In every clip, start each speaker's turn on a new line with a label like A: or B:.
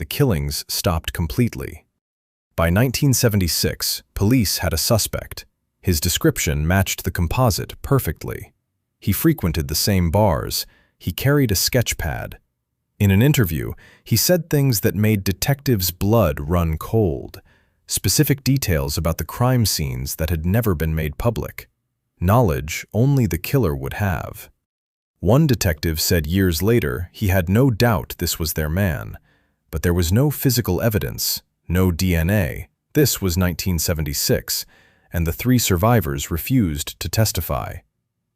A: the killings stopped completely. By 1976, police had a suspect. His description matched the composite perfectly. He frequented the same bars. He carried a sketch pad. In an interview, he said things that made detectives' blood run cold. Specific details about the crime scenes that had never been made public. Knowledge only the killer would have. One detective said years later he had no doubt this was their man, but there was no physical evidence, no DNA. This was 1976, and the 3 survivors refused to testify.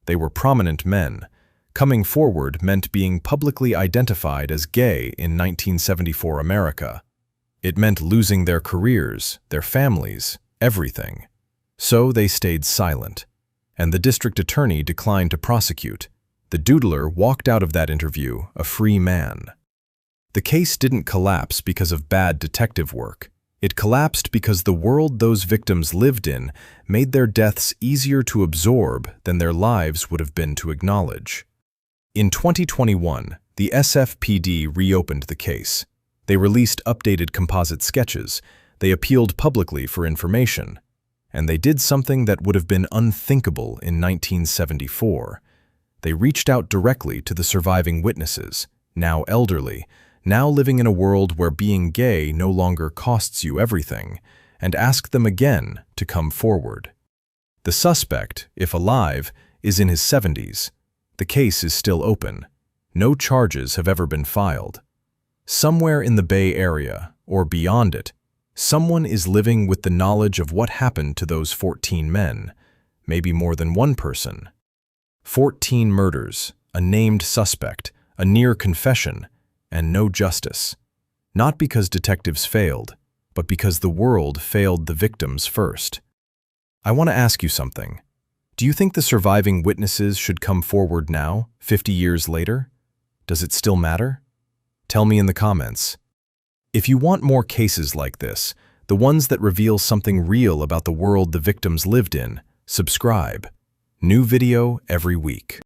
A: They were prominent men. Coming forward meant being publicly identified as gay in 1974 America. It meant losing their careers, their families, everything. So they stayed silent, and the district attorney declined to prosecute. The Doodler walked out of that interview a free man. The case didn't collapse because of bad detective work. It collapsed because the world those victims lived in made their deaths easier to absorb than their lives would have been to acknowledge. In 2021, the SFPD reopened the case. They released updated composite sketches. They appealed publicly for information. And they did something that would have been unthinkable in 1974. They reached out directly to the surviving witnesses, now elderly, now living in a world where being gay no longer costs you everything, and asked them again to come forward. The suspect, if alive, is in his 70s. The case is still open. No charges have ever been filed. Somewhere in the Bay Area, or beyond it, someone is living with the knowledge of what happened to those 14 men, maybe more than one person. 14 murders, a named suspect, a near confession, and no justice. Not because detectives failed, but because the world failed the victims first. I want to ask you something. Do you think the surviving witnesses should come forward now, 50 years later? Does it still matter? Tell me in the comments. If you want more cases like this, the ones that reveal something real about the world the victims lived in, subscribe. New video every week.